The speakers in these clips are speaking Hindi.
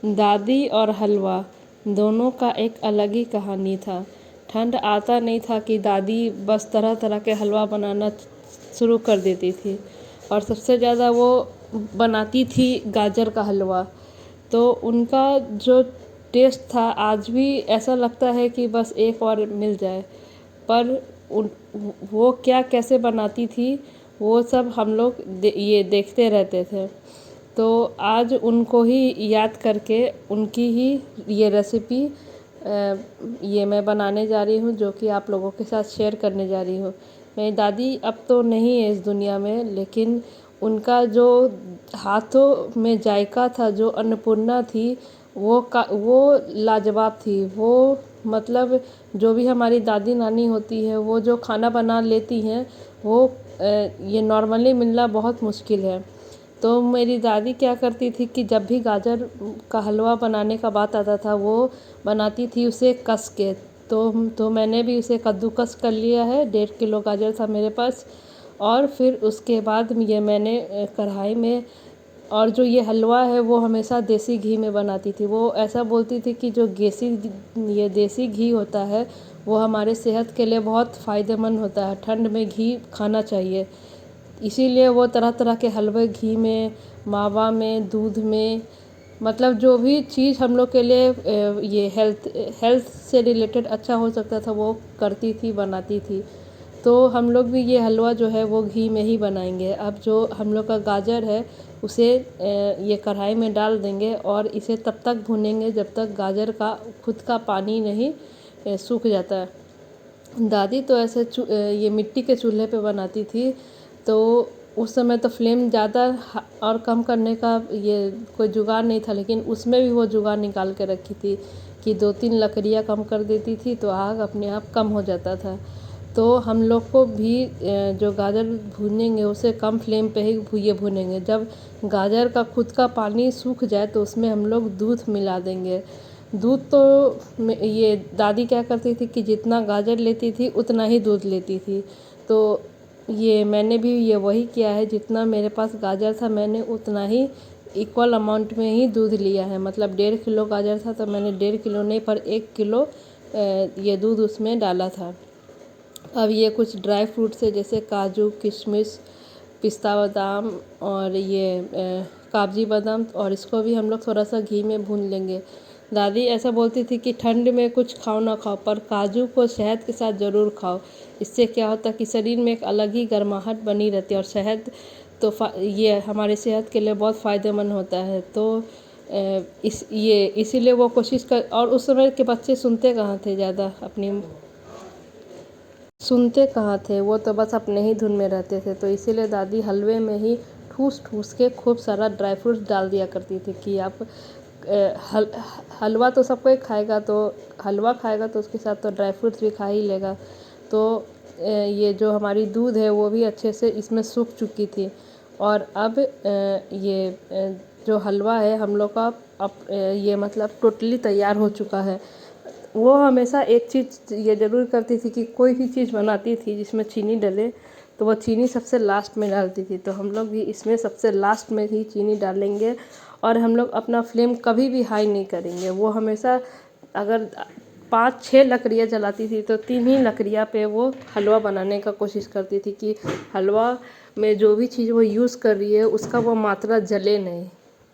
दादी और हलवा दोनों का एक अलग ही कहानी था। ठंड आता नहीं था कि दादी बस तरह तरह के हलवा बनाना शुरू कर देती थी और सबसे ज़्यादा वो बनाती थी गाजर का हलवा। तो उनका जो टेस्ट था आज भी ऐसा लगता है कि बस एक और मिल जाए। पर उन वो क्या कैसे बनाती थी वो सब हम लोग ये देखते रहते थे। तो आज उनको ही याद करके उनकी ही ये रेसिपी ये मैं बनाने जा रही हूँ, जो कि आप लोगों के साथ शेयर करने जा रही हूँ। मेरी दादी अब तो नहीं है इस दुनिया में, लेकिन उनका जो हाथों में जायका था, जो अन्नपूर्णा थी, वो लाजवाब थी। वो मतलब जो भी हमारी दादी नानी होती है, वो जो खाना बना लेती हैं, वो ये नॉर्मली मिलना बहुत मुश्किल है। तो मेरी दादी क्या करती थी कि जब भी गाजर का हलवा बनाने का बात आता था, वो बनाती थी उसे कस के। तो मैंने भी उसे कद्दूकस कर लिया है। 1.5 किलो गाजर था मेरे पास। और फिर उसके बाद ये मैंने कढ़ाई में, और जो ये हलवा है वो हमेशा देसी घी में बनाती थी। वो ऐसा बोलती थी कि जो ये देसी घी होता है वो हमारे सेहत के लिए बहुत फ़ायदेमंद होता है। ठंड में घी खाना चाहिए, इसीलिए वो तरह तरह के हलवे घी में, मावा में, दूध में, मतलब जो भी चीज़ हम लोग के लिए ये हेल्थ से रिलेटेड अच्छा हो सकता था वो करती थी, बनाती थी। तो हम लोग भी ये हलवा जो है वो घी में ही बनाएंगे। अब जो हम लोग का गाजर है उसे ये कढ़ाई में डाल देंगे और इसे तब तक भूनेंगे जब तक गाजर का खुद का पानी नहीं सूख जाता। दादी तो ऐसे ये मिट्टी के चूल्हे पे बनाती थी। तो उस समय तो फ्लेम ज़्यादा और कम करने का ये कोई जुगाड़ नहीं था, लेकिन उसमें भी वो जुगाड़ निकाल के रखी थी कि 2-3 लकड़ियाँ कम कर देती थी तो आग अपने आप कम हो जाता था। तो हम लोग को भी जो गाजर भूनेंगे उसे कम फ्लेम पे ही ये भूनेंगे। जब गाजर का खुद का पानी सूख जाए तो उसमें हम लोग दूध मिला देंगे। दूध तो ये दादी क्या करती थी कि जितना गाजर लेती थी उतना ही दूध लेती थी। तो ये मैंने भी ये वही किया है, जितना मेरे पास गाजर था मैंने उतना ही इक्वल अमाउंट में ही दूध लिया है। मतलब 1.5 किलो गाजर था तो मैंने 1.5 किलो नहीं पर 1 किलो ये दूध उसमें डाला था। अब ये कुछ ड्राई फ्रूट्स है जैसे काजू, किशमिश, पिस्ता बादाम और ये कागजी बादाम, और इसको भी हम लोग थोड़ा सा घी में भून लेंगे। दादी ऐसा बोलती थी कि ठंड में कुछ खाओ ना खाओ पर काजू को शहद के साथ ज़रूर खाओ। इससे क्या होता है कि शरीर में एक अलग ही गर्माहट बनी रहती है, और शहद तो ये हमारे सेहत के लिए बहुत फ़ायदेमंद होता है। तो इसीलिए वो कोशिश कर, और उस समय के बच्चे सुनते कहाँ थे ज़्यादा, सुनते कहाँ थे, वो तो बस अपने ही धुन में रहते थे। तो इसीलिए दादी हलवे में ही ठूस ठूस के खूब सारा ड्राई फ्रूट्स डाल दिया करती थी कि आप हलवा तो सब कोई खाएगा, तो हलवा खाएगा तो उसके साथ तो ड्राई फ्रूट्स भी खा ही लेगा। तो ये जो हमारी दूध है वो भी अच्छे से इसमें सूख चुकी थी। और अब जो हलवा है हम लोग का अब ये मतलब टोटली तैयार हो चुका है। वो हमेशा एक चीज़ ये ज़रूर करती थी कि कोई भी चीज़ बनाती थी जिसमें चीनी डले तो वो चीनी सबसे लास्ट में डालती थी। तो हम लोग भी इसमें सबसे लास्ट में ही चीनी डालेंगे, और हम लोग अपना फ्लेम कभी भी हाई नहीं करेंगे। वो हमेशा अगर 5-6 लकड़ियाँ जलाती थी तो 3 ही लकड़ियाँ पे वो हलवा बनाने का कोशिश करती थी कि हलवा में जो भी चीज़ वो यूज़ कर रही है उसका वो मात्रा जले नहीं।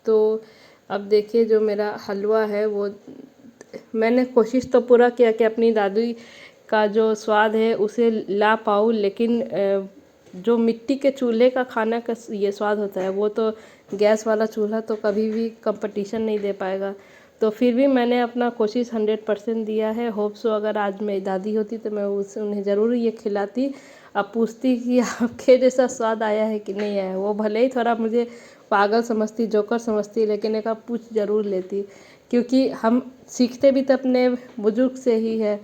तो अब देखिए जो मेरा हलवा है वो मैंने कोशिश तो पूरा किया कि अपनी दादी का जो स्वाद है उसे ला पाऊँ, लेकिन जो मिट्टी के चूल्हे का खाना का ये स्वाद होता है वो तो गैस वाला चूल्हा तो कभी भी कंपटीशन नहीं दे पाएगा। तो फिर भी मैंने अपना कोशिश 100% दिया है। होप सो अगर आज मेरी दादी होती तो मैं उन्हें ज़रूर ये खिलाती। अब पूछती कि आपके जैसा स्वाद आया है कि नहीं आया। वो भले ही थोड़ा मुझे पागल समझती, जोकर समझती, लेकिन एक आप पूछ ज़रूर लेती, क्योंकि हम सीखते भी तो अपने बुजुर्ग से ही है।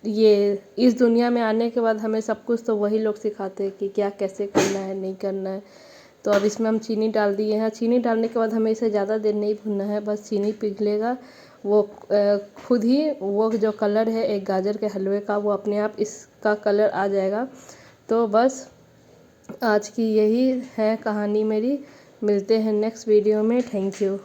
ये इस दुनिया में आने के बाद हमें सब कुछ तो वही लोग सिखाते हैं कि क्या कैसे करना है, नहीं करना है। तो अब इसमें हम चीनी डाल दिए हैं। चीनी डालने के बाद हमें इसे ज़्यादा देर नहीं भूनना है, बस चीनी पिघलेगा। वो खुद ही वो जो कलर है एक गाजर के हलवे का वो अपने आप इसका कलर आ जाएगा। तो बस आज की यही है कहानी मेरी। मिलते हैं नेक्स्ट वीडियो में। Thank you.